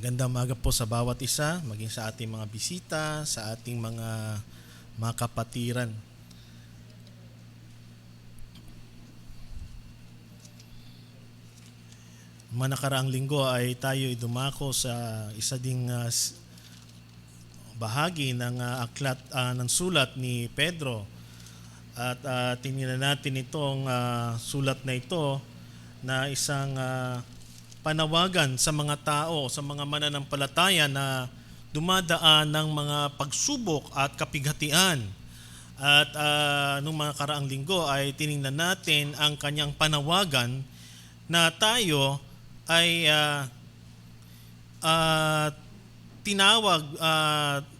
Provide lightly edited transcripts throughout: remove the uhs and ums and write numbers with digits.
Magandang umaga po sa bawat isa, maging sa ating mga bisita, sa ating mga kapatiran. Mga nakaraang linggo ay tayo dumako sa isa ding bahagi ng aklat ng sulat ni Pedro. At tinignan natin itong sulat na ito na isang panawagan sa mga tao, sa mga mananampalataya na dumadaan ng mga pagsubok at kapighatian. At nung mga karaang linggo ay tiningnan natin ang kanyang panawagan na tayo ay tinawag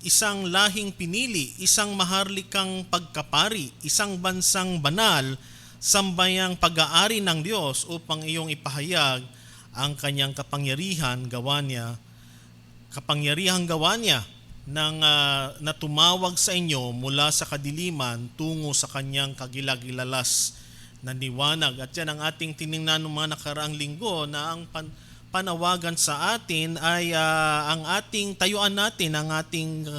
isang lahing pinili, isang maharlikang pagkapari, isang bansang banal, sambayang pag-aari ng Diyos upang iyong ipahayag ang kanyang kapangyarihang gawa niya nang na tumawag sa inyo mula sa kadiliman tungo sa kanyang kagilagilalas na liwanag. At yan ang ating tiningnan ng mga nakaraang linggo na ang panawagan sa atin ay ang ating tayuan natin, ang ating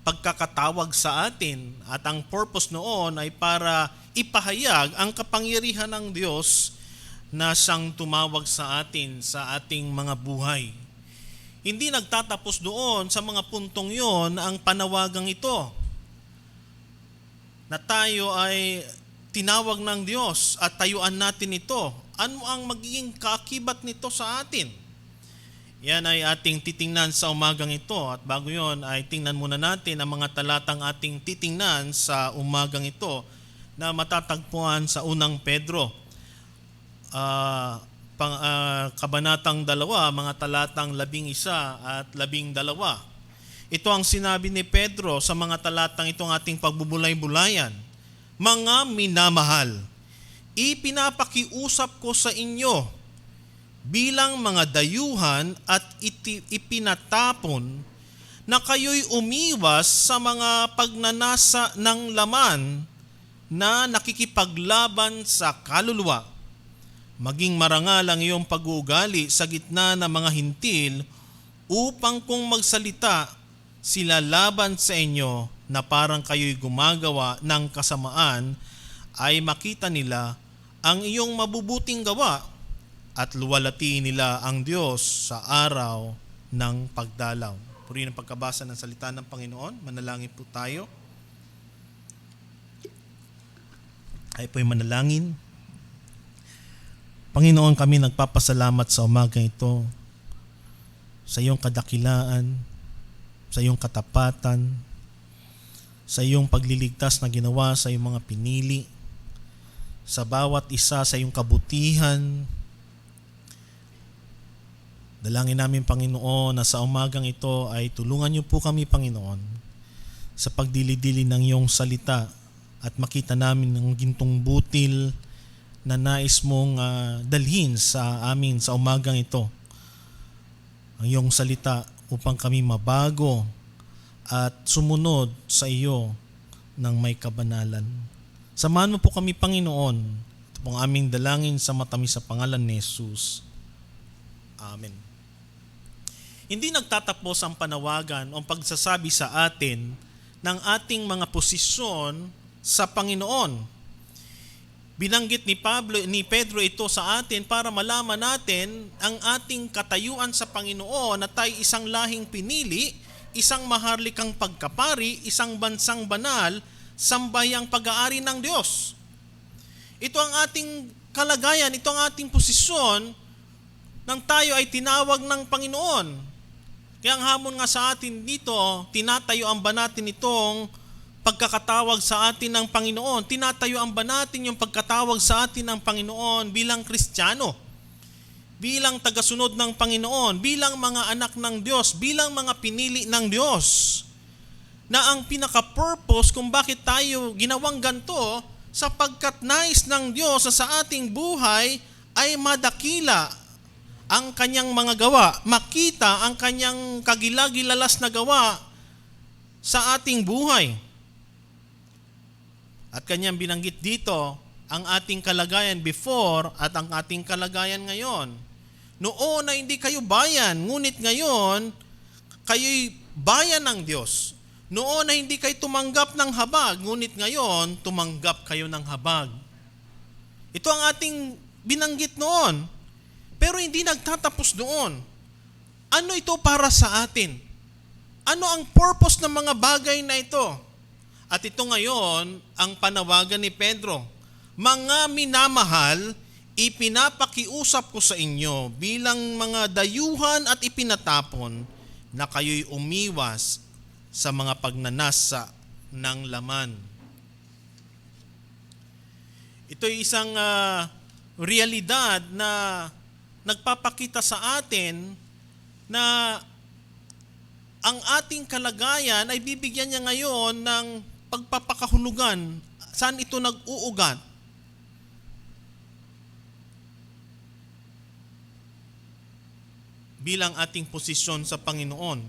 pagkakatawag sa atin. At ang purpose noon ay para ipahayag ang kapangyarihan ng Diyos na siyang tumawag sa atin sa ating mga buhay. Hindi nagtatapos doon sa mga puntong yon ang panawagang ito na tayo ay tinawag ng Diyos at tayuan natin ito. Ano ang magiging kaakibat nito sa atin? Yan ay ating titingnan sa umagang ito. At bago yon ay tingnan muna natin ang mga talatang ating titingnan sa umagang ito na matatagpuan sa unang Pedro. Kabanatang 2, mga talatang 11 at 12. Ito ang sinabi ni Pedro sa mga talatang itong ating pagbubulay-bulayan. Mga minamahal, ipinapakiusap ko sa inyo bilang mga dayuhan at ipinatapon na kayo'y umiwas sa mga pagnanasa ng laman na nakikipaglaban sa kaluluwa. Maging marangal ang iyong pag-uugali sa gitna ng mga hintil upang kung magsalita sila laban sa inyo na parang kayo'y gumagawa ng kasamaan ay makita nila ang iyong mabubuting gawa at luwalhatiin nila ang Diyos sa araw ng pagdalaw. Puri ng pagkabasa ng salita ng Panginoon, manalangin po tayo. Ay po'y manalangin. Panginoon, kami nagpapasalamat sa umagang ito sa iyong kadakilaan, sa iyong katapatan, sa iyong pagliligtas na ginawa sa iyong mga pinili, sa bawat isa sa iyong kabutihan. Dalangin namin, Panginoon, na sa umagang ito ay tulungan niyo po kami, Panginoon, sa pagdili-dili ng iyong salita at makita namin ang gintong butil na nais mong dalhin sa amin sa umagang ito. Ang iyong salita upang kami mabago at sumunod sa iyo ng may kabanalan. Samahan mo po kami, Panginoon. Ito pong aming dalangin sa matamis sa pangalan ni Jesus. Amen. Hindi nagtatapos ang panawagan o pagsasabi sa atin ng ating mga posisyon sa Panginoon. Binanggit ni Pedro ito sa atin para malaman natin ang ating katayuan sa Panginoon na tayo isang lahing pinili, isang maharlikang pagkapari, isang bansang banal, sambayang pag-aari ng Diyos. Ito ang ating kalagayan, ito ang ating posisyon nang tayo ay tinawag ng Panginoon. Kaya ang hamon nga sa atin dito, tinatayuan ba natin itong pagkakatawag sa atin ng Panginoon? Tinatayuan ba natin yung pagkatawag sa atin ng Panginoon bilang Kristiyano? Bilang tagasunod ng Panginoon? Bilang mga anak ng Diyos? Bilang mga pinili ng Diyos? Na ang pinaka-purpose kung bakit tayo ginawang ganito, sapagkat nais ng Diyos na sa ating buhay ay madakila ang kanyang mga gawa, makita ang kanyang kagilagilalas na gawa sa ating buhay. At kanyang binanggit dito ang ating kalagayan before at ang ating kalagayan ngayon. Noon na hindi kayo bayan, ngunit ngayon, kayo'y bayan ng Diyos. Noon na hindi kayo tumanggap ng habag, ngunit ngayon, tumanggap kayo ng habag. Ito ang ating binanggit noon. Pero hindi nagtatapos doon. Ano ito para sa atin? Ano ang purpose ng mga bagay na ito? At ito ngayon, ang panawagan ni Pedro. Mga minamahal, ipinapakiusap ko sa inyo bilang mga dayuhan at ipinatapon na kayo'y umiwas sa mga pagnanasa ng laman. Ito'y isang realidad na nagpapakita sa atin na ang ating kalagayan ay bibigyan niya ngayon ng pagpapakahulugan. Saan ito nag-uugat? Bilang ating posisyon sa Panginoon.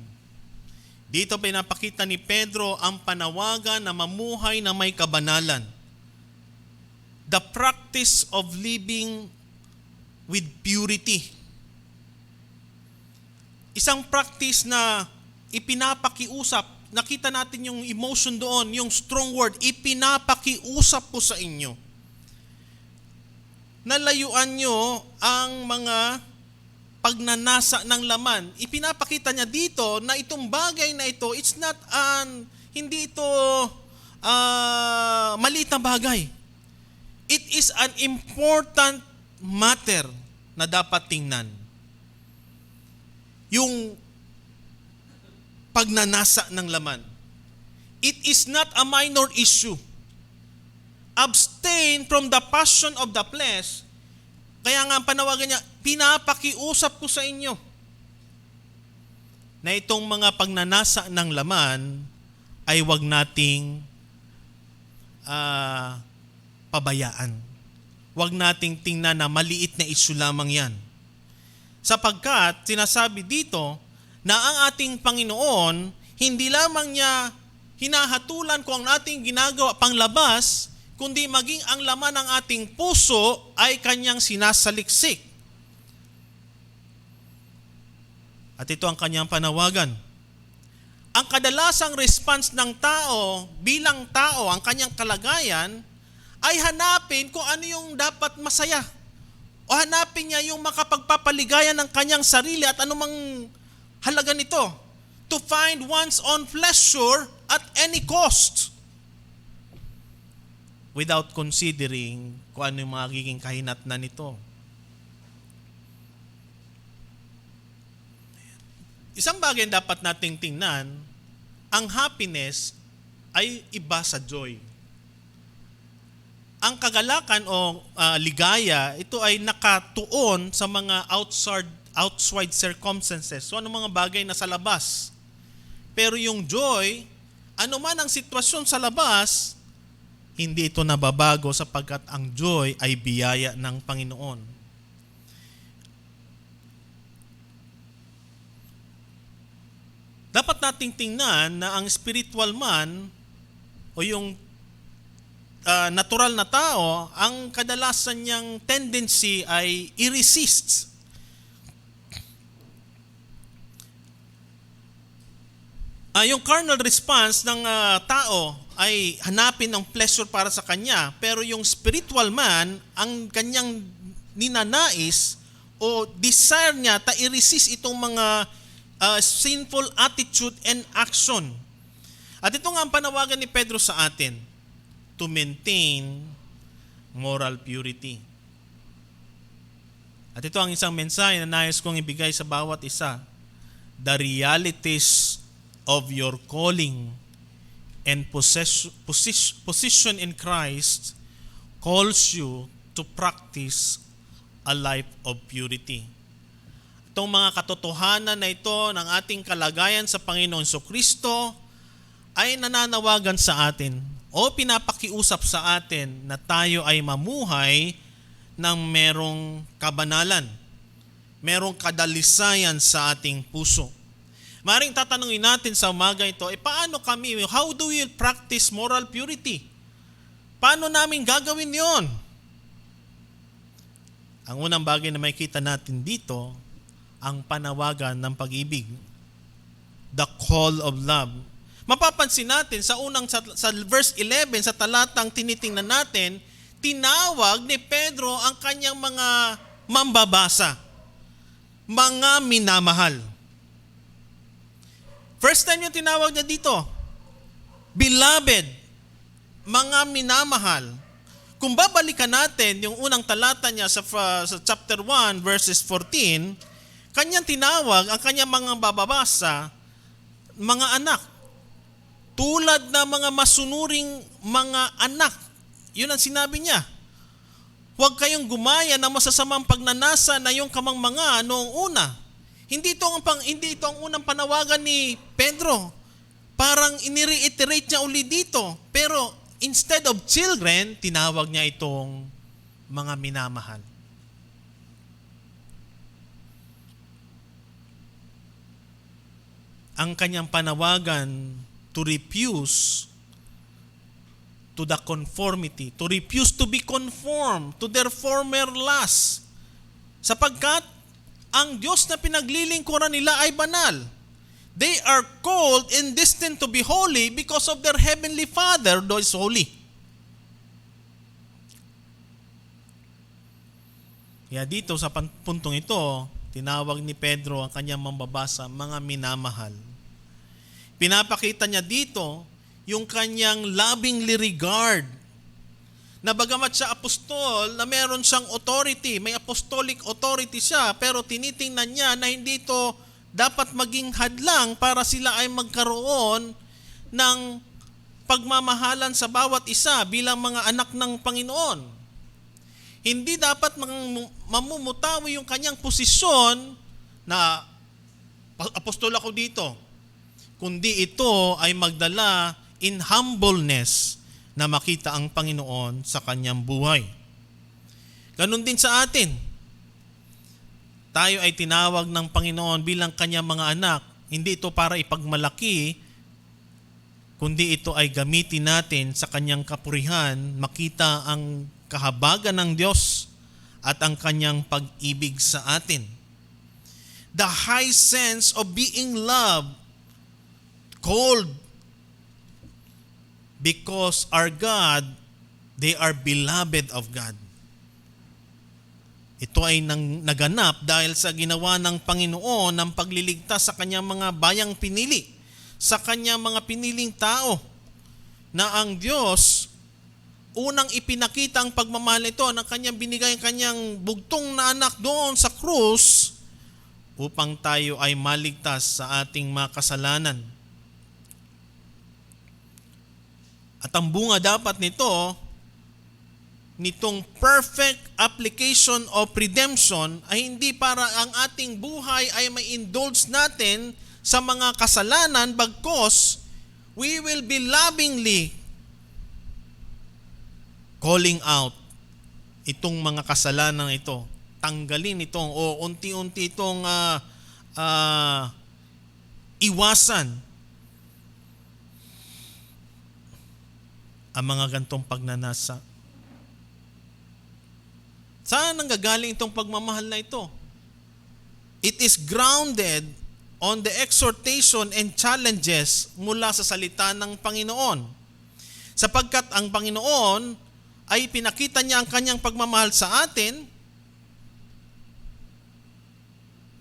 Dito pinapakita ni Pedro ang panawagan na mamuhay na may kabanalan. The practice of living with purity. Isang practice na ipinapakiusap. Nakita natin yung emotion doon, yung strong word, ipinapakiusap ko sa inyo. Nalayuan nyo ang mga pagnanasa ng laman. Ipinapakita niya dito na itong bagay na ito, it's not hindi ito maliit na bagay. It is an important matter na dapat tingnan. Yung pagnanasa ng laman. It is not a minor issue. Abstain from the passion of the flesh. Kaya nga ang panawagan niya, pinapakiusap ko sa inyo na itong mga pagnanasa ng laman ay wag nating pabayaan. Wag nating tingnan na maliit na issue lamang yan. Sapagkat sinasabi dito na ang ating Panginoon, hindi lamang niya hinahatulan kung ang ating ginagawa panglabas, kundi maging ang laman ng ating puso ay kanyang sinasaliksik. At ito ang kanyang panawagan. Ang kadalasang response ng tao bilang tao, ang kanyang kalagayan, ay hanapin kung ano yung dapat masaya. O hanapin niya yung makapagpapaligayan ng kanyang sarili at anumang halaga nito. To find one's own pleasure at any cost. Without considering kung ano yung magiging kahinatnan nito. Isang bagay na dapat nating tingnan, ang happiness ay iba sa joy. Ang kagalakan o ligaya, ito ay nakatuon sa mga outside circumstances. So ano mga bagay na sa labas. Pero yung joy, ano man ang sitwasyon sa labas, hindi ito nababago sapagkat ang joy ay biyaya ng Panginoon. Dapat nating tingnan na ang spiritual man o yung natural na tao, ang kadalasan niyang tendency ay i-resist. Yung carnal response ng tao ay hanapin ng pleasure para sa kanya, pero yung spiritual man, ang kanyang ninanais o desire niya i-resist itong mga sinful attitude and action. At ito nga ang panawagan ni Pedro sa atin, to maintain moral purity. At ito ang isang mensahe na nais kong ibigay sa bawat isa. The realities of your calling and position in Christ calls you to practice a life of purity. Itong mga katotohanan na ito ng ating kalagayan sa Panginoon Kristo ay nananawagan sa atin o pinapakiusap sa atin na tayo ay mamuhay ng merong kabanalan, merong kadalisayan sa ating puso. Maring tatanungin natin sa umaga ito, paano kami, how do we practice moral purity? Paano namin gagawin yon? Ang unang bagay na makikita natin dito, ang panawagan ng pag-ibig. The call of love. Mapapansin natin sa verse 11, sa talatang tinitingnan natin, tinawag ni Pedro ang kanyang mga mambabasa, mga minamahal. First time yung tinawag niya dito, beloved, mga minamahal. Kung babalikan natin yung unang talata niya sa chapter 1 verses 14, kanyang tinawag ang kanyang mga bababasa, mga anak. Tulad na mga masunuring mga anak. Yun ang sinabi niya. Huwag kayong gumaya ng masasamang pagnanasa na yung kamangmanga noong una. Hindi ito ang unang panawagan ni Pedro. Parang inireiterate niya uli dito. Pero instead of children, tinawag niya itong mga minamahal. Ang kanyang panawagan to refuse to the conformity, to refuse to be conformed to their former lusts. Sapagkat ang Diyos na pinaglilingkuran nila ay banal. They are called and destined to be holy because of their heavenly Father who is holy. Kaya dito sa puntong ito, tinawag ni Pedro ang kanyang mambabasa, mga minamahal. Pinapakita niya dito yung kanyang lovingly regard na bagamat siya apostol, na meron siyang authority, may apostolic authority siya, pero tinitingnan niya na hindi ito dapat maging hadlang para sila ay magkaroon ng pagmamahalan sa bawat isa bilang mga anak ng Panginoon. Hindi dapat mamumutawi yung kanyang posisyon na apostol ako dito, kundi ito ay magdala in humbleness na makita ang Panginoon sa kanyang buhay. Ganon din sa atin. Tayo ay tinawag ng Panginoon bilang kanyang mga anak. Hindi ito para ipagmalaki, kundi ito ay gamitin natin sa kanyang kapurihan, makita ang kahabagan ng Diyos at ang kanyang pag-ibig sa atin. The high sense of being loved, called, because our God, they are beloved of God. Ito ay naganap dahil sa ginawa ng Panginoon ng pagliligtas sa kanyang mga bayang pinili, sa kanyang mga piniling tao, na ang Diyos unang ipinakita ang pagmamahal ito ng kanyang binigay ang kanyang bugtong na anak doon sa krus upang tayo ay maligtas sa ating mga kasalanan. At ang bunga dapat nitong perfect application of redemption ay hindi para ang ating buhay ay may indulge natin sa mga kasalanan, bagkos we will be lovingly calling out itong mga kasalanan ito. Tanggalin itong o unti-unti itong iwasan ang mga gantong pagnanasa. Saan nanggagaling itong pagmamahal na ito? It is grounded on the exhortation and challenges mula sa salita ng Panginoon. Sapagkat ang Panginoon ay pinakita niya ang kanyang pagmamahal sa atin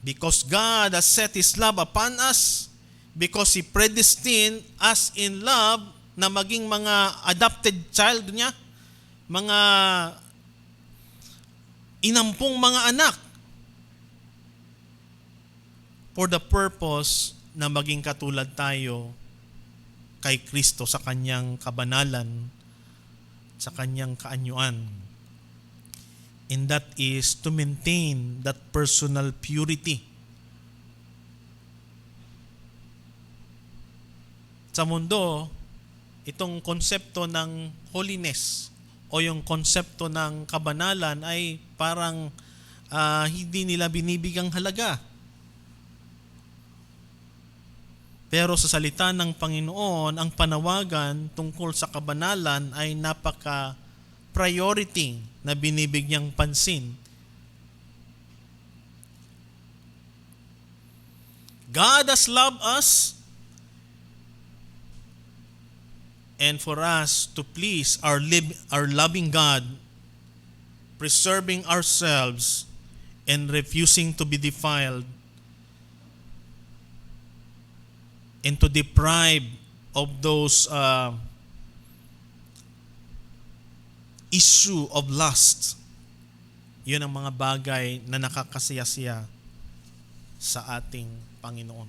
because God has set His love upon us, because He predestined us in love na maging mga adopted child niya, mga inampong mga anak, for the purpose na maging katulad tayo kay Kristo sa kanyang kabanalan, sa kanyang kaanyuan. And that is to maintain that personal purity. Sa mundo, itong konsepto ng holiness o yung konsepto ng kabanalan ay parang hindi nila binibigyang halaga. Pero sa salita ng Panginoon, ang panawagan tungkol sa kabanalan ay napaka-priority na binibigyang pansin God has loved us, and for us to please our loving God, preserving ourselves and refusing to be defiled and to deprive of those issue of lust. Yun ang mga bagay na nakakasiyasiya sa ating Panginoon.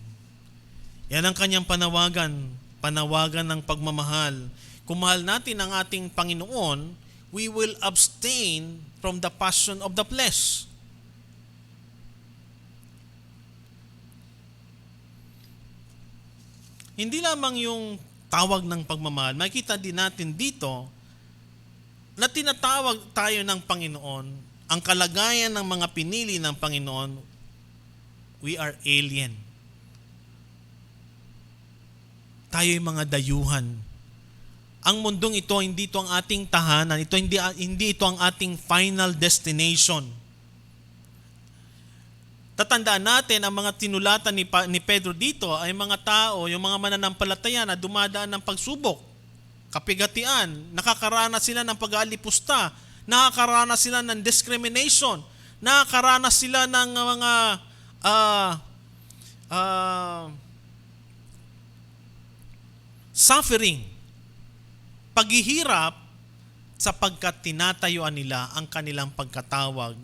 Yan ang kanyang panawagan ng pagmamahal. Kung mahal natin ang ating Panginoon, we will abstain from the passion of the flesh. Hindi lamang yung tawag ng pagmamahal, makikita din natin dito na tinatawag tayo ng Panginoon, ang kalagayan ng mga pinili ng Panginoon, we are alien. Tayo'y mga dayuhan. Ang mundong ito, hindi ito ang ating tahanan. Hindi ito ang ating final destination. Tatandaan natin, ang mga tinulatan ni Pedro dito ay mga tao, yung mga mananampalataya na dumadaan ng pagsubok, kapigatian, nakakaranas sila ng pag-aalipusta, nakakaranas sila ng discrimination, nakakaranas sila ng mga suffering, paghihirap, sapagkat tinatayuan nila ang kanilang pagkatawag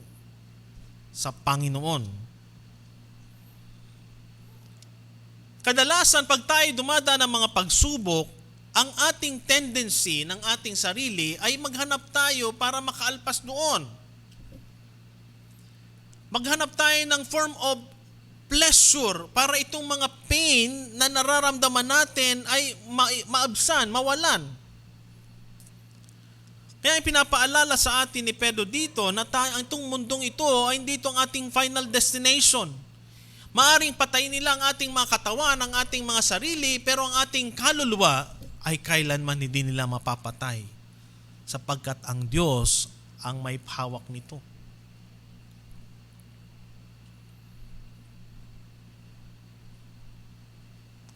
sa Panginoon. Kadalasan, pag tayo dumadaan ng mga pagsubok, ang ating tendency ng ating sarili ay maghanap tayo para makaalpas doon. Maghanap tayo ng form of pleasure para itong mga pain na nararamdaman natin ay maabsan, mawalan. Kaya pinapaalala sa atin ni Pedro dito na itong mundong ito ay hindi ito ang ating final destination. Maaring patayin nila ang ating mga katawan, ang ating mga sarili, pero ang ating kaluluwa ay kailanman hindi nila mapapatay sapagkat ang Diyos ang may hawak nito.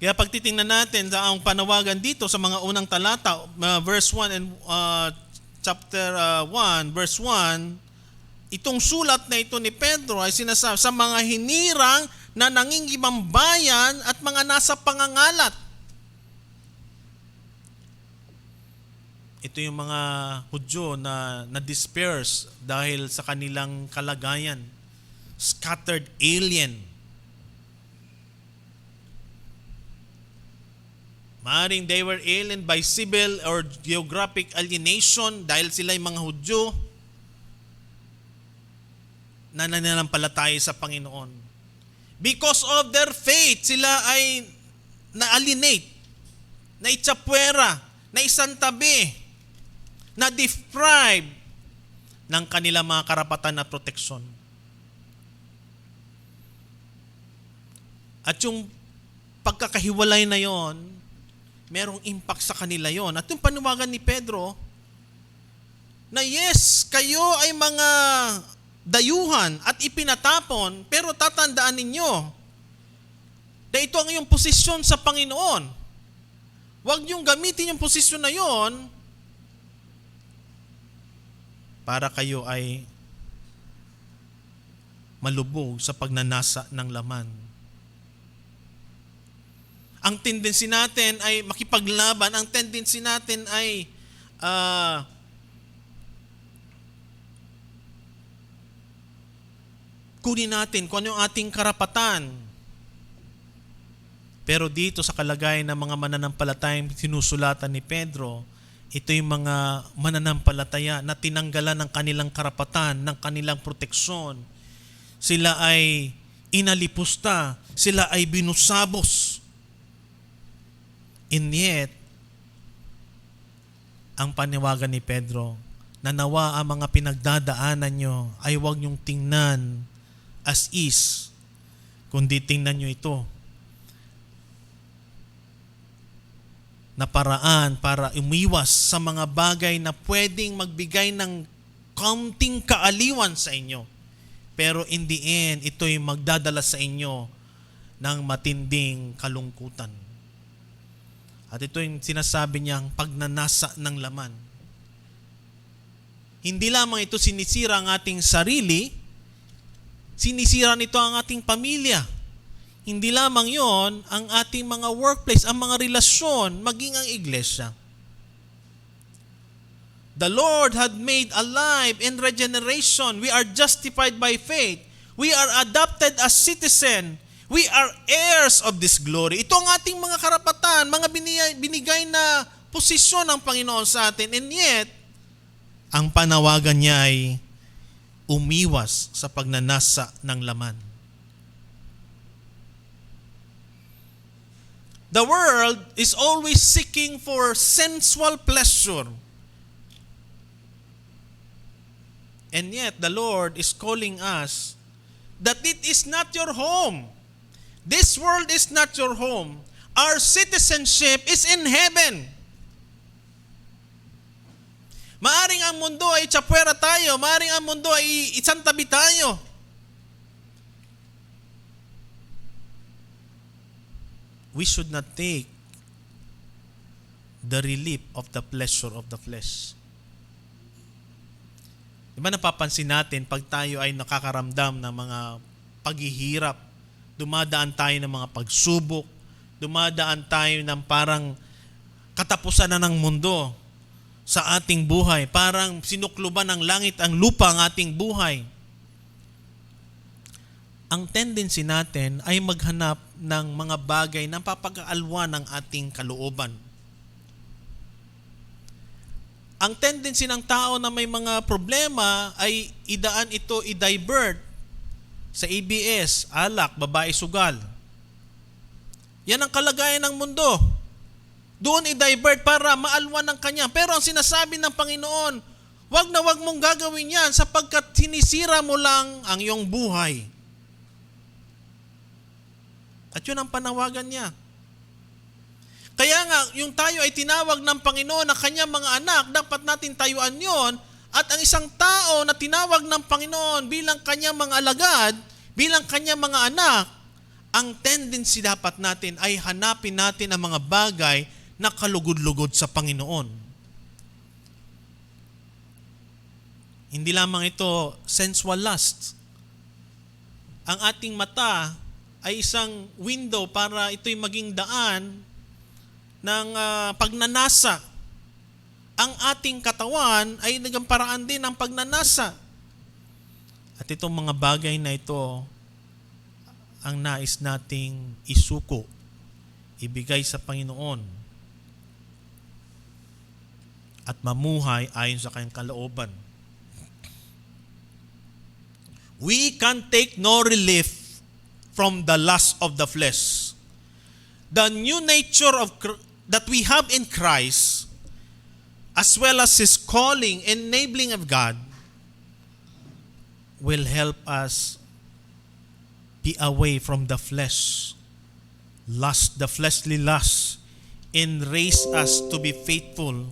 Kaya pag titingnan natin sa ang panawagan dito sa mga unang talata, verse 1 and chapter 1, verse 1, itong sulat na ito ni Pedro ay sinasabi sa mga hinirang na nangingibang bayan at mga nasa pangangalat. Ito yung mga Hudyo na na-disperse dahil sa kanilang kalagayan. Scattered alien. Maaring they were alien by civil or geographic alienation dahil sila yung mga Hudyo na nananampalataya sa Panginoon. Because of their faith, sila ay na-alienate, na-itsapwera, na-isantabi, na-deprive ng kanilang mga karapatan at proteksyon. At yung pagkakahiwalay na yon, merong impact sa kanila yon. At yung panawagan ni Pedro, na yes, kayo ay mga dayuhan at ipinatapon, pero tatandaan ninyo na ito ang iyong posisyon sa Panginoon. Huwag niyong gamitin yung posisyon na yon para kayo ay malubog sa pagnanasa ng laman. Ang tendency natin ay makipaglaban, ang tendency natin ay kunin natin kung ano yung ating karapatan. Pero dito sa kalagayan ng mga mananampalatayang sinusulatan ni Pedro, ito yung mga mananampalataya na tinanggalan ng kanilang karapatan, ng kanilang proteksyon. Sila ay inalipusta, sila ay binusabos. And yet, ang paniwagan ni Pedro, na nawa ang mga pinagdadaanan nyo ay huwag nyong tingnan as is, kundi tingnan nyo ito na paraan para umiwas sa mga bagay na pwedeng magbigay ng kaunting kaaliwan sa inyo. Pero in the end, ito'y magdadala sa inyo ng matinding kalungkutan. At ito yung sinasabi niyang pagnanasa ng laman. Hindi lamang ito sinisira ang ating sarili, sinisira nito ang ating pamilya. Hindi lamang yon ang ating mga workplace, ang mga relasyon, maging ang iglesia. The Lord had made alive in regeneration. We are justified by faith. We are adopted as citizen. We are heirs of this glory. Ito ang ating mga karapatan, mga binigay na posisyon ng Panginoon sa atin. And yet, ang panawagan niya ay umiwas sa pagnanasa ng laman. The world is always seeking for sensual pleasure. And yet, the Lord is calling us that it is not your home. This world is not your home. Our citizenship is in heaven. Maaring ang mundo ay tsapwera tayo. Maaring ang mundo ay isang tabi tayo. We should not take the relief of the pleasure of the flesh. Diba napapansin natin pag tayo ay nakakaramdam ng mga paghihirap, dumadaan tayo ng mga pagsubok, dumadaan tayo ng parang katapusan na ng mundo sa ating buhay. Parang sinukluban ng langit ang lupa ang ating buhay. Ang tendency natin ay maghanap ng mga bagay na papag-aalwan ng ating kalooban. Ang tendency ng tao na may mga problema ay idaan ito, i-divert sa ABS, alak, babae, sugal. Yan ang kalagayan ng mundo. Doon i-divert para maalwan ng kanya. Pero ang sinasabi ng Panginoon, wag na wag mong gagawin yan sapagkat sinisira mo lang ang iyong buhay. At yun ang panawagan niya. Kaya nga, yung tayo ay tinawag ng Panginoon na kanyang mga anak, dapat natin tayuan yon. At ang isang tao na tinawag ng Panginoon bilang kanyang mga alagad, bilang kanyang mga anak, ang tendency dapat natin ay hanapin natin ang mga bagay na kalugod-lugod sa Panginoon. Hindi lamang ito sensual lust. Ang ating mata ay isang window para ito'y maging daan ng pagnanasa. Ang ating katawan ay nagamparaan din ng pagnanasa. At itong mga bagay na ito ang nais nating isuko, ibigay sa Panginoon at mamuhay ayon sa kanyang kalooban. We can take no relief from the lust of the flesh. The new nature that we have in Christ, as well as His calling, enabling of God, will help us be away from the flesh, lust, the fleshly lust, and raise us to be faithful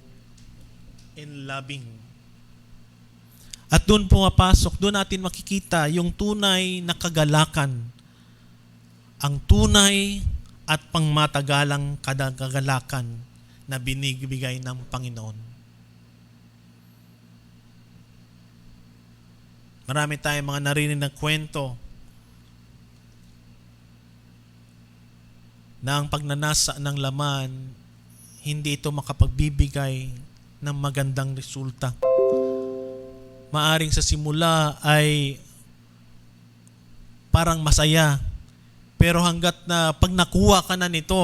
and loving. At doon pumapasok, doon natin makikita yung tunay na kagalakan, ang tunay at pangmatagalang kagalakan na binibigay ng Panginoon. Marami tayong mga narinig na kwento na ang pagnanasa ng laman, hindi ito makapagbibigay ng magandang resulta. Maaring sa simula ay parang masaya, pero hanggat na pag nakuha ka na nito,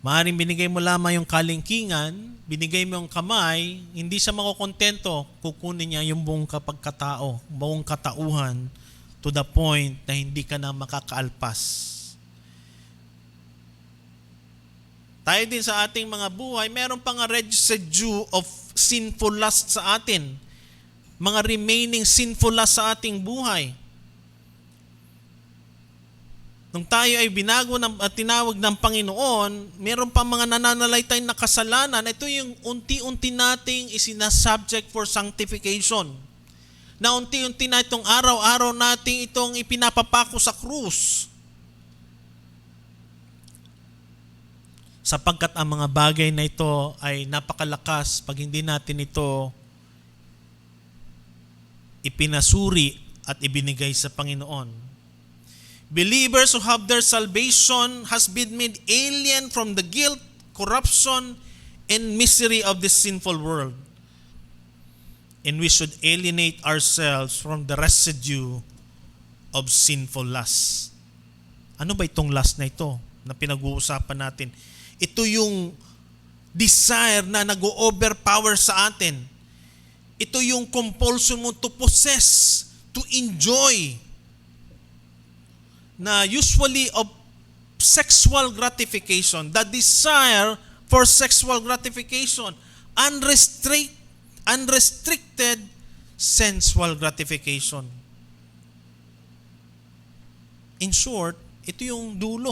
maaring binigay mo lamang yung kalingkingan, binigay mo yung kamay, hindi siya makukontento, kukunin niya yung buong kapagkatao, buong katauhan, to the point na hindi ka na makakaalpas. Tayo din sa ating mga buhay, meron pang residue of sinful lust sa atin. Mga remaining sinful lust sa ating buhay. Nung tayo ay binago at tinawag ng Panginoon, meron pa mga nananalaytay na kasalanan. Ito yung unti-unti nating isinasubject for sanctification. Na unti-unti na itong araw-araw nating itong ipinapapako sa krus. sapagkat ang mga bagay na ito ay napakalakas pag hindi natin ito ipinasuri at ibinigay sa Panginoon. Believers who have their salvation has been made alien from the guilt, corruption, and misery of this sinful world. And we should alienate ourselves from the residue of sinful lust. Ano ba itong lust na ito na pinag-uusapan natin? Ito yung desire na nag-overpower sa atin. Ito yung compulsion mo to possess, to enjoy, na usually of sexual gratification. The desire for sexual gratification. Unrestricted sensual gratification. In short, ito yung dulo.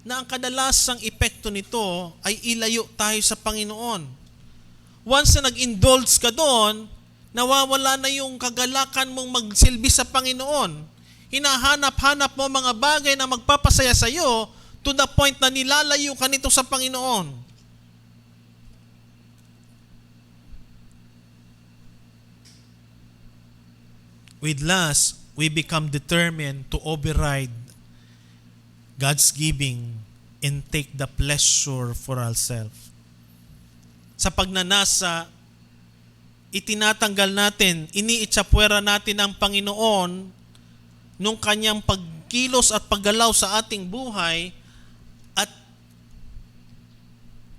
Na ang kadalasang epekto nito ay ilayo tayo sa Panginoon. Once na nag-indulge ka doon, nawawala na yung kagalakan mong magsilbi sa Panginoon. Hinahanap-hanap mo mga bagay na magpapasaya sa iyo to the point na nilalayo ka nito sa Panginoon. With lust, we become determined to override God's giving and take the pleasure for ourselves. Sa pagnanasa, itinatanggal natin, iniitsapwera natin ang Panginoon nung kanyang pagkilos at paggalaw sa ating buhay at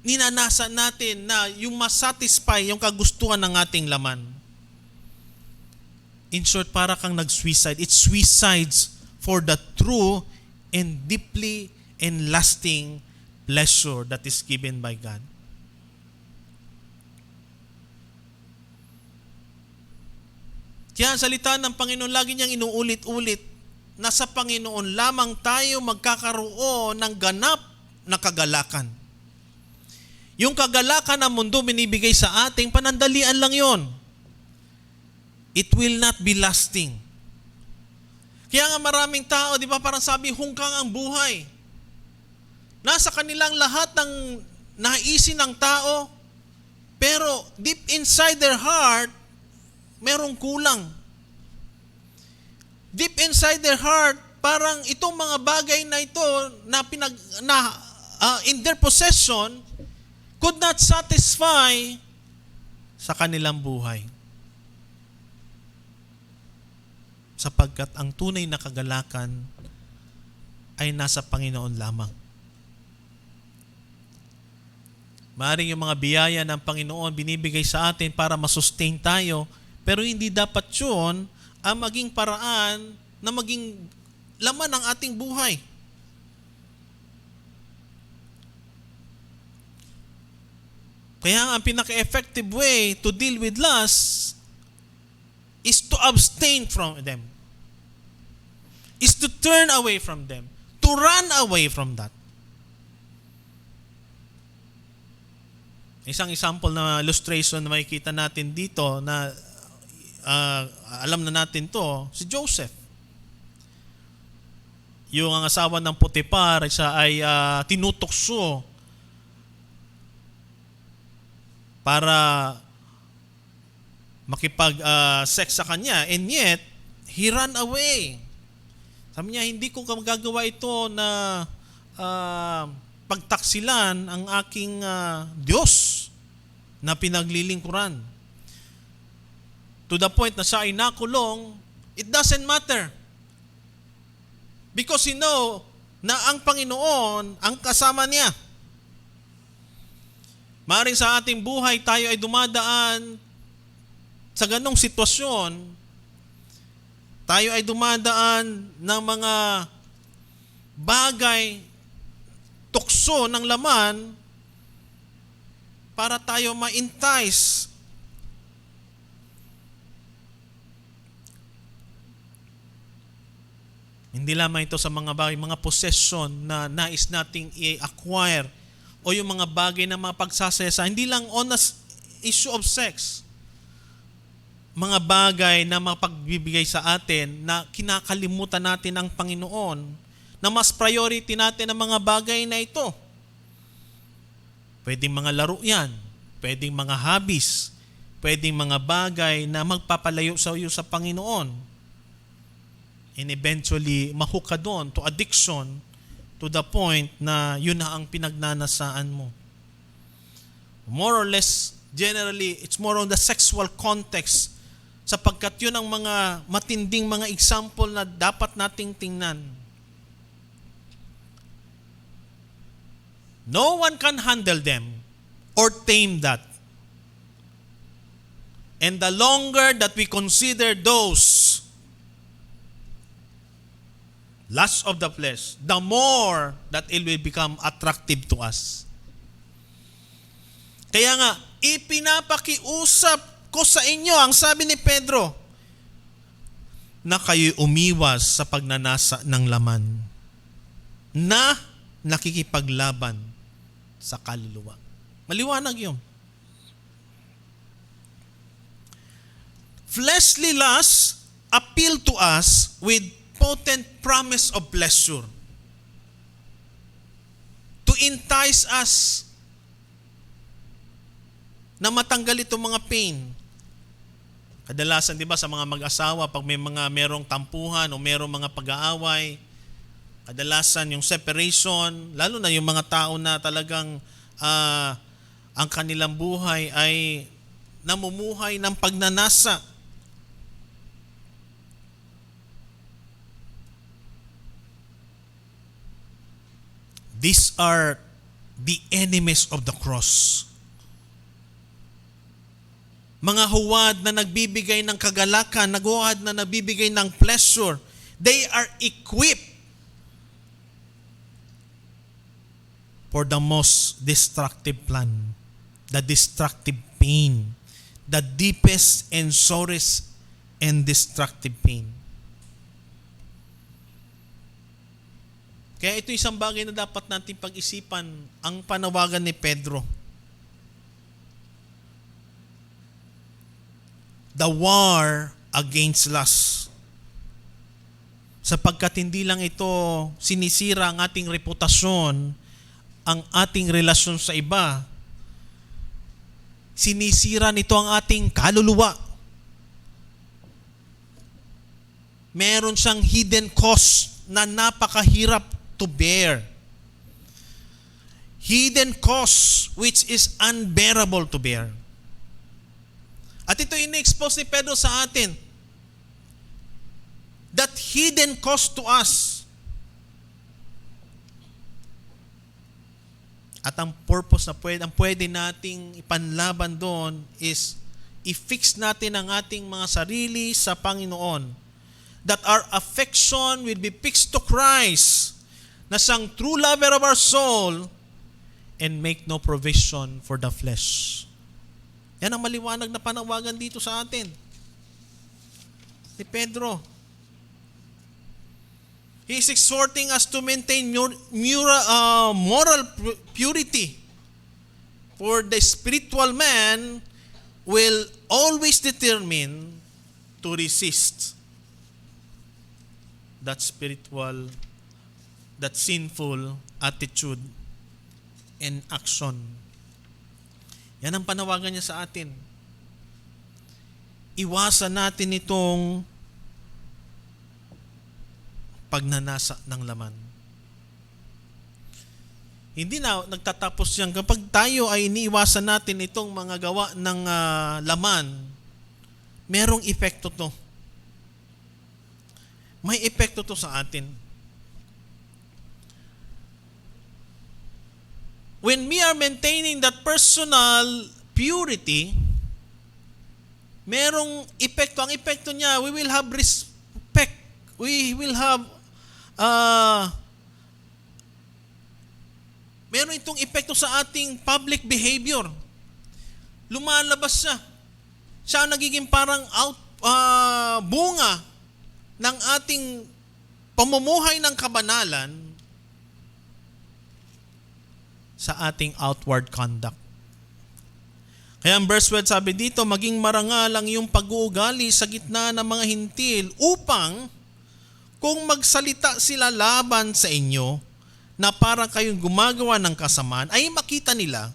ninanasa natin na yung masatisfy yung kagustuhan ng ating laman. In short, para kang nag-suicide. It suicides for the true and deeply and lasting pleasure that is given by God. Kaya ang salita ng Panginoon, lagi niyang inuulit-ulit na sa Panginoon lamang tayo magkakaroon ng ganap na kagalakan. Yung kagalakan ng mundo binibigay sa ating, panandalian lang yon. It will not be lasting. Kaya nga maraming tao, di ba, parang sabi, hungkang ang buhay. Nasa kanilang lahat ng naisin ng tao, pero deep inside their heart, merong kulang. Deep inside their heart, parang itong mga bagay na ito na in their possession could not satisfy sa kanilang buhay. Sapagkat ang tunay na kagalakan ay nasa Panginoon lamang. Maaaring yung mga biyaya ng Panginoon binibigay sa atin para masustain tayo, pero hindi dapat yun ang maging paraan na maging laman ng ating buhay. Kaya ang pinaka-effective way to deal with lust is to abstain from them. Is to turn away from them. To run away from that. Isang example na illustration na makikita natin dito na alam na natin to, si Joseph. Yung ang asawa ng Potiphar, siya ay tinutokso para makipag-sex sa kanya, and yet, he ran away. Sabi niya, hindi ko magagawa ito na pagtaksilan ang aking Diyos na pinaglilingkuran. To the point na siya ay nakulong, it doesn't matter. Because he know na ang Panginoon ang kasama niya. Maaaring sa ating buhay, tayo ay dumadaan sa ganong sitwasyon. Tayo ay dumadaan ng mga bagay, tukso ng laman para tayo ma-entice. Hindi lamang ito sa mga bagay, mga possession na nais nating i-acquire o yung mga bagay na mapagsasaya. Hindi lang on the issue of sex. Mga bagay na mapagbibigay sa atin na kinakalimutan natin ang Panginoon, na mas priority natin ang mga bagay na ito. Pwedeng mga laro yan, pwedeng mga hobbies, pwedeng mga bagay na magpapalayo sa iyo sa Panginoon. And eventually, mahook ka doon to addiction to the point na yun na ang pinagnanasaan mo. More or less, generally, it's more on the sexual context sapagkat yun ang mga matinding mga example na dapat nating tingnan. No one can handle them or tame that. And the longer that we consider those lusts of the flesh, the more that it will become attractive to us. Kaya nga, ipinapakiusap ko sa inyo, ang sabi ni Pedro, na kayo umiwas sa pagnanasa ng laman na nakikipaglaban sa kaluluwa. Maliwanag yun. Fleshly lusts appeal to us with potent promise of pleasure to entice us na matanggal itong mga pain. Kadalasan, di ba, sa mga mag-asawa, pag merong tampuhan o merong mga pag-aaway, kadalasan yung separation, lalo na yung mga tao na talagang ang kanilang buhay ay namumuhay ng pagnanasa. These are the enemies of the cross. Mga huwad na nagbibigay ng kagalakan, huwad na nagbibigay ng pleasure, they are equipped for the most destructive plan, the destructive pain, the deepest and sorest and destructive pain. Kaya ito isang bagay na dapat natin pag-isipan, ang panawagan ni Pedro. The war against lust. Sapagkat hindi lang ito sinisira ang ating reputasyon, ang ating relasyon sa iba, sinisira nito ang ating kaluluwa. Meron siyang hidden cost na napakahirap to bear. Hidden cost which is unbearable to bear. At ito ini-expose ni Pedro sa atin. That hidden cost to us. At ang purpose na pwede nating ipanlaban doon is i-fix natin ang ating mga sarili sa Panginoon. That our affection will be fixed to Christ, na siyang true lover of our soul, and make no provision for the flesh. Yan ang maliwanag na panawagan dito sa atin ni Pedro. He is exhorting us to maintain moral purity. For the spiritual man will always determine to resist that sinful attitude and action. Yan ang panawagan niya sa atin. Iwasan natin itong pagnanasa ng laman. Hindi na nagtatapos yan. Kapag tayo ay iniiwasan natin itong mga gawa ng laman, merong epekto to. May epekto to sa atin. When we are maintaining that personal purity, merong epekto. Ang epekto niya, we will have respect. We will have meron itong epekto sa ating public behavior. Lumalabas siya. Siya nagiging parang bunga ng ating pamumuhay ng kabanalan sa ating outward conduct. Kaya ang verse 12 sabi dito, maging marangal ang iyong pag-uugali sa gitna ng mga hintil upang kung magsalita sila laban sa inyo na parang kayong gumagawa ng kasamaan, ay makita nila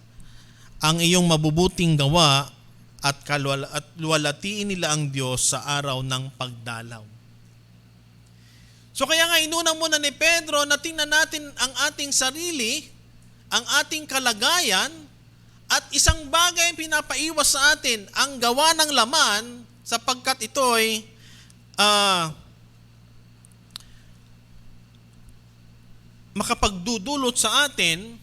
ang iyong mabubuting gawa at luwalatiin nila ang Diyos sa araw ng pagdalaw. So kaya nga inuna muna ni Pedro na tingnan natin ang ating sarili, ang ating kalagayan, at isang bagay ang pinapaiwas sa atin, ang gawa ng laman, sapagkat ito'y makapagdudulot sa atin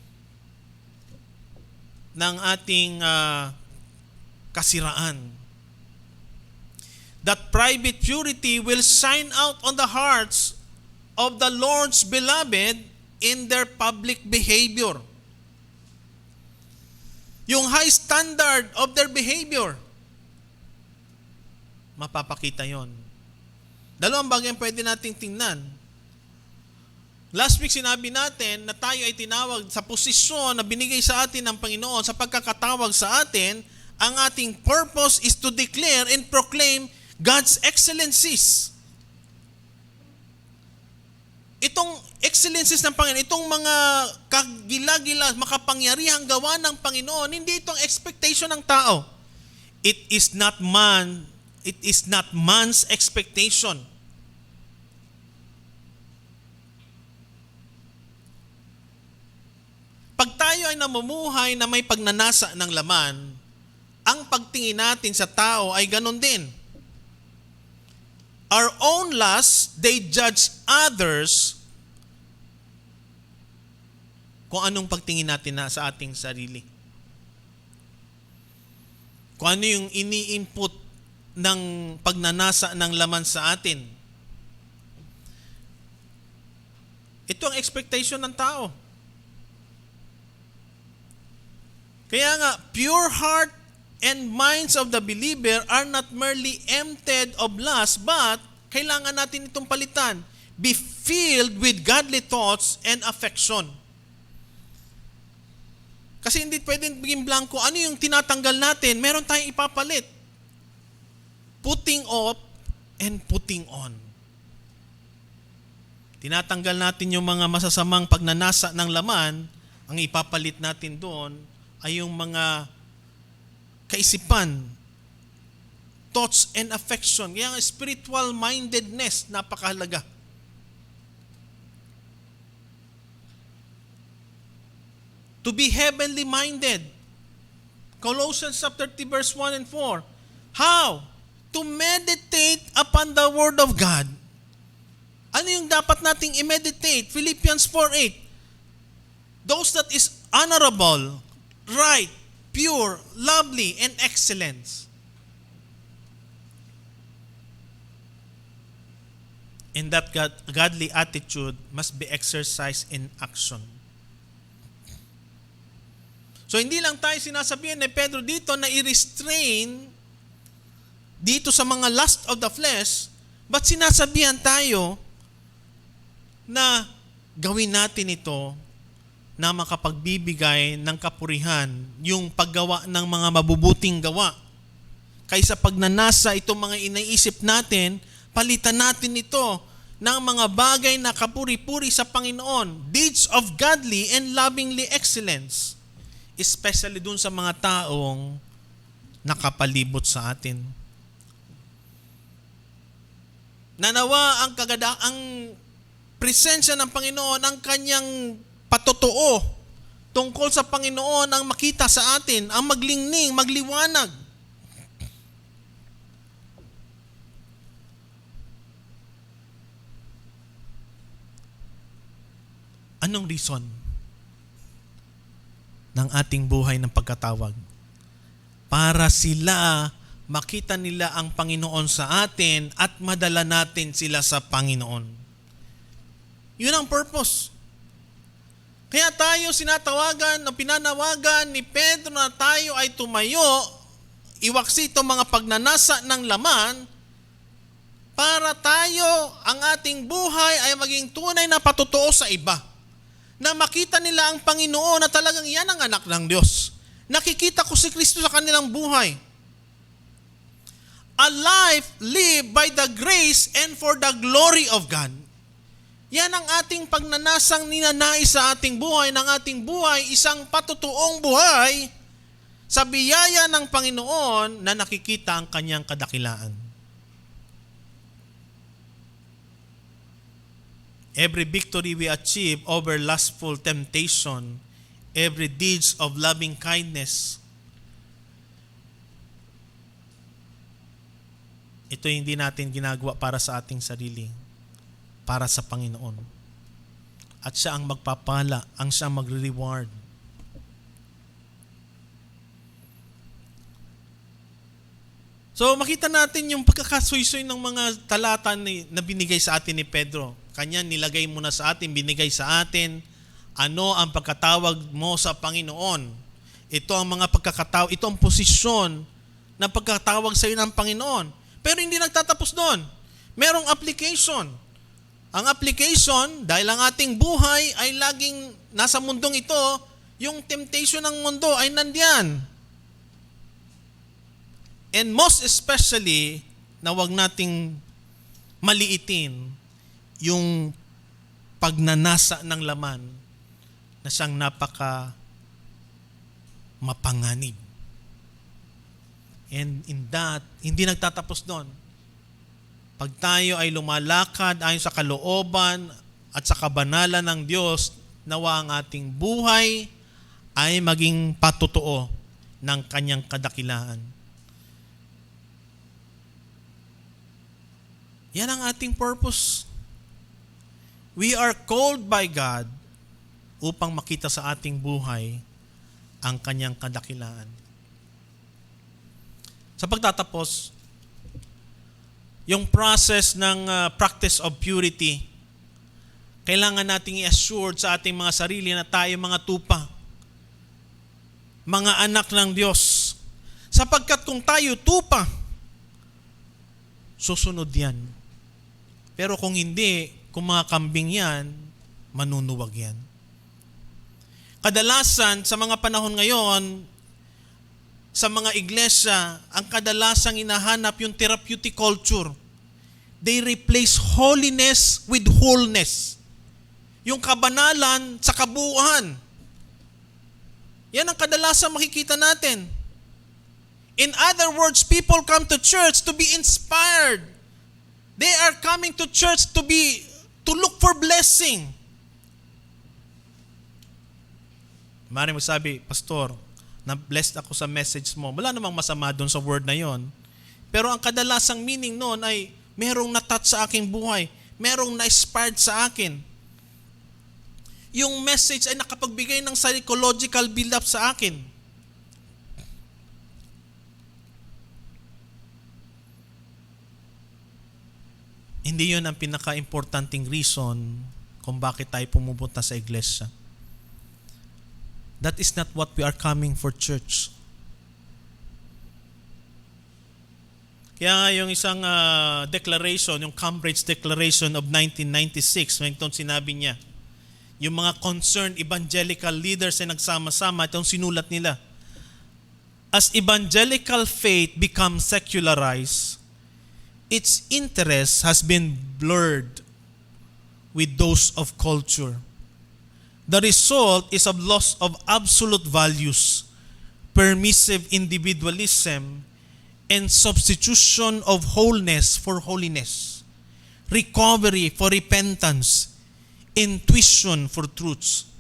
ng ating kasiraan. That private purity will shine out on the hearts of the Lord's beloved in their public behavior. Yung high standard of their behavior, mapapakita yon. Dalawang bagay ang pwede nating tingnan. Last week sinabi natin na tayo ay tinawag sa posisyon na binigay sa atin ng Panginoon sa pagkakatawag sa atin. Ang ating purpose is to declare and proclaim God's excellencies. Itong excellencies ng Panginoon, itong mga kagila-gila, makapangyarihang gawa ng Panginoon, hindi itong expectation ng tao. It is not man's expectation. Pag tayo ay namumuhay na may pagnanasa ng laman, ang pagtingin natin sa tao ay ganun din. Our own lusts, they judge others kung anong pagtingin natin na sa ating sarili. Kung ano yung ini-input ng pagnanasa ng laman sa atin. Ito ang expectation ng tao. Kaya nga, pure heart and minds of the believer are not merely emptied of lust, but kailangan natin itong palitan. Be filled with godly thoughts and affection. Kasi hindi pwedeng maging blanco. Ano yung tinatanggal natin? Meron tayong ipapalit. Putting off and putting on. Tinatanggal natin yung mga masasamang pagnanasa ng laman, ang ipapalit natin doon ay yung mga kaisipan, thoughts and affection. Kaya ang spiritual mindedness, napakahalaga. To be heavenly minded. Colossians chapter 3 verse 1 and 4. How? To meditate upon the Word of God. Ano yung dapat nating i-meditate? Philippians 4:8. Those that is honorable, right, pure, lovely, and excellence. And that godly attitude must be exercised in action. So hindi lang tayo sinasabihan ni Pedro dito na i-restrain dito sa mga lust of the flesh, but sinasabihan tayo na gawin natin ito na makapagbibigay ng kapurihan, yung paggawa ng mga mabubuting gawa. Kaysa pagnanasa itong mga iniisip natin, palitan natin ito ng mga bagay na kapuri-puri sa Panginoon, deeds of godly and lovingly excellence, especially dun sa mga taong nakapalibot sa atin. Nanawa ang presensya ng Panginoon, ang kanyang patotoo tungkol sa Panginoon ang makita sa atin, ang maglingning, magliwanag. Anong reason ng ating buhay ng pagkatawag? Para sila makita nila ang Panginoon sa atin at madala natin sila sa Panginoon. Yun ang purpose. Kaya tayo sinatawagan, pinanawagan ni Pedro na tayo ay tumayo, iwaksi itong mga pagnanasa ng laman, para tayo, ang ating buhay ay maging tunay na patotoo sa iba. Na makita nila ang Panginoon na talagang yan ang anak ng Diyos. Nakikita ko si Kristo sa kanilang buhay. A life lived by the grace and for the glory of God. Yan ang ating pagnanasang ninanais sa ating buhay, ng ating buhay, isang patutuong buhay sa biyaya ng Panginoon na nakikita ang kanyang kadakilaan. Every victory we achieve over lustful temptation, every deeds of loving kindness, ito hindi natin ginagawa para sa ating sarili, para sa Panginoon. At siya ang magpapala, ang siya magre-reward. So makita natin yung pagkakasuy-suy ng mga talata na binigay sa atin ni Pedro. Kanya nilagay muna sa atin, binigay sa atin, ano ang pagkatawag mo sa Panginoon. Ito ang mga pagkakatawag, ito ang posisyon na pagkatawag sa iyo ng Panginoon. Pero hindi nagtatapos doon. Merong application. Ang application, dahil ang ating buhay ay laging nasa mundong ito, yung temptation ng mundo ay nandiyan. And most especially, na wag nating maliitin yung pagnanasa ng laman na siyang napaka mapanganib. And in that, hindi nagtatapos doon. Pag tayo ay lumalakad ayon sa kalooban at sa kabanalan ng Diyos, nawa ang ating buhay ay maging patotoo ng kanyang kadakilaan. Yan ang ating purpose. We are called by God upang makita sa ating buhay ang kanyang kadakilaan. Sa pagtatapos, yung process ng practice of purity, kailangan nating i-assure sa ating mga sarili na tayo mga tupa, mga anak ng Diyos. Sapagkat kung tayo tupa, susunod yan. Pero kung hindi, kung mga kambing yan, manunuwag yan. Kadalasan, sa mga panahon ngayon, sa mga iglesia, ang kadalasang inahanap yung therapeutic culture. They replace holiness with wholeness. Yung kabanalan sa kabuuan. Yan ang kadalasang makikita natin. In other words, people come to church to be inspired. They are coming to church to look for blessing. Maraming magsabi, Pastor, na-blessed ako sa message mo. Wala namang masama doon sa word na yon. Pero ang kadalasang meaning noon ay merong na-touch sa aking buhay. Merong na-inspired sa akin. Yung message ay nakapagbigay ng psychological build-up sa akin. Hindi yun ang pinaka-importanting reason kung bakit tayo pumupunta sa iglesia. That is not what we are coming for church. Kaya nga yung isang declaration, yung Cambridge Declaration of 1996, may itong sinabi niya, yung mga concerned evangelical leaders ay nagsama-sama, itong sinulat nila. As evangelical faith becomes secularized, its interest has been blurred with those of culture. The result is a loss of absolute values, permissive individualism, and substitution of wholeness for holiness, recovery for repentance, intuition for truths,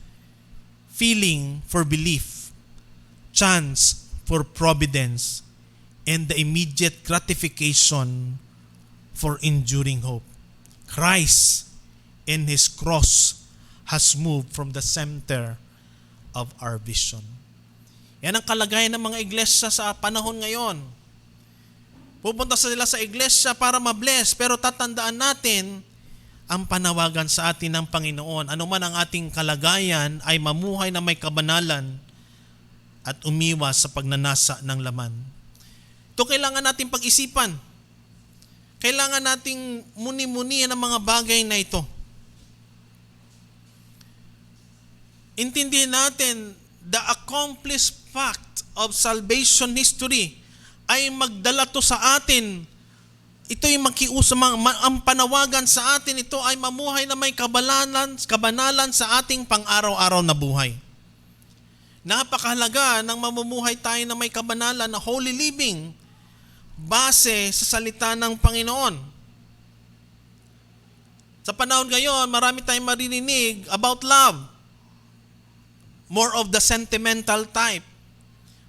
feeling for belief, chance for providence, and the immediate gratification for enduring hope. Christ in His cross has moved from the center of our vision. Yan ang kalagayan ng mga iglesia sa panahon ngayon. Pupunta sila sa iglesia para ma-bless, pero tatandaan natin ang panawagan sa atin ng Panginoon. Ano man ang ating kalagayan ay mamuhay na may kabanalan at umiwas sa pagnanasa ng laman. Ito kailangan natin pag-isipan. Kailangan nating muni-munihan ang mga bagay na ito. Intindihin natin, the accomplished fact of salvation history ay magdala to sa atin ito'y ang panawagan sa atin, ito ay mamuhay na may kabanalan sa ating pang-araw-araw na buhay. Napakahalaga ng mamumuhay tayo na may kabanalan na holy living base sa salita ng Panginoon. Sa panahon ngayon, marami tayong maririnig about love. More of the sentimental type.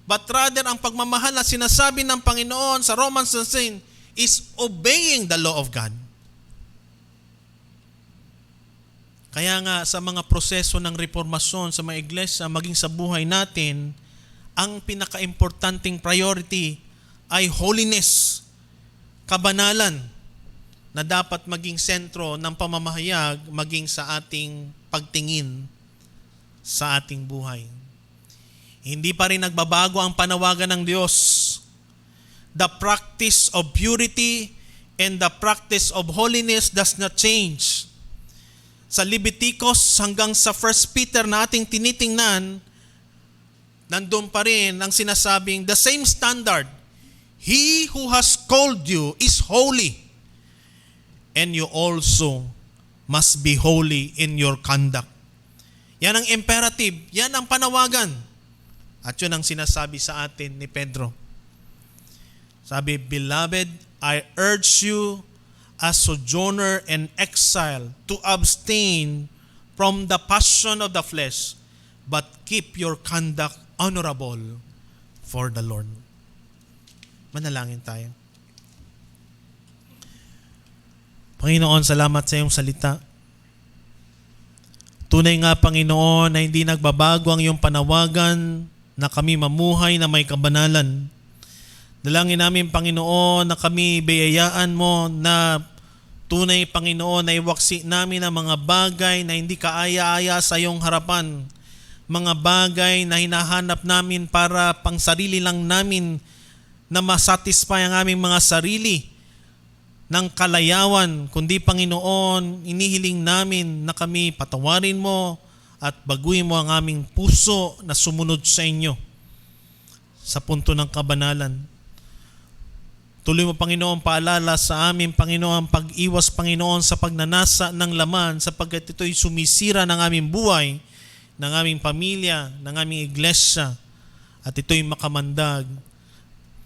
But rather, ang pagmamahal na sinasabi ng Panginoon sa Romans 13 is obeying the law of God. Kaya nga sa mga proseso ng reformasyon sa mga iglesia, maging sa buhay natin, ang pinaka-importanting priority ay holiness, kabanalan, na dapat maging sentro ng pamamahayag maging sa ating pagtingin sa ating buhay. Hindi pa rin nagbabago ang panawagan ng Diyos. The practice of purity and the practice of holiness does not change. Sa Leviticus hanggang sa 1 Peter na ating tinitingnan, nandun pa rin ang sinasabing the same standard. He who has called you is holy, and you also must be holy in your conduct. Yan ang imperative, yan ang panawagan. At yun ang sinasabi sa atin ni Pedro. Sabi, Beloved, I urge you as sojourner and exile to abstain from the passion of the flesh, but keep your conduct honorable for the Lord. Manalangin tayo. Panginoon, salamat sa iyong salita. Tunay nga, Panginoon, na hindi nagbabago ang iyong panawagan na kami mamuhay na may kabanalan. Dalangin namin, Panginoon, na kami biyayaan mo na tunay, Panginoon, na iwaksi namin ang mga bagay na hindi kaaya-aya sa iyong harapan. Mga bagay na hinahanap namin para pang sarili lang namin na masatisfy ang aming mga sarili ng kalayawan. Kundi, Panginoon, inihiling namin na kami patawarin mo at baguhin mo ang aming puso na sumunod sa inyo sa punto ng kabanalan. Tuloy mo, Panginoon, paalala sa amin, Panginoon, pag-iwas, Panginoon, sa pagnanasa ng laman sapagkat ito'y sumisira ng aming buhay, ng aming pamilya, ng aming iglesia, at ito'y makamandag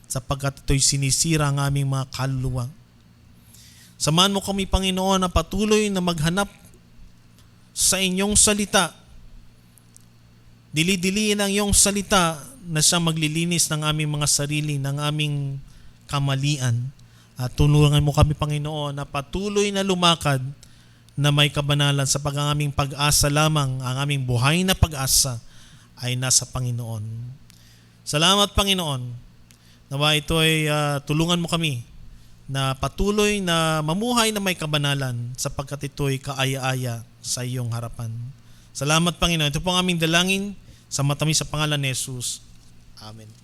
sapagkat ito'y sinisira ang aming mga kaluluwa. Samahan mo kami, Panginoon, na patuloy na maghanap sa inyong salita. Dili-diliin ang iyong salita na siya maglilinis ng aming mga sarili, ng aming kamalian. At tulungan mo kami, Panginoon, na patuloy na lumakad na may kabanalan sa aming pag-asa lamang, ang aming buhay na pag-asa ay nasa Panginoon. Salamat, Panginoon. Nawa ito ay tulungan mo kami na patuloy na mamuhay na may kabanalan sapagkat ito'y kaaya-aya sa iyong harapan. Salamat, Panginoon. Ito po ang aming dalangin sa matamis sa pangalan ni Jesus. Amen.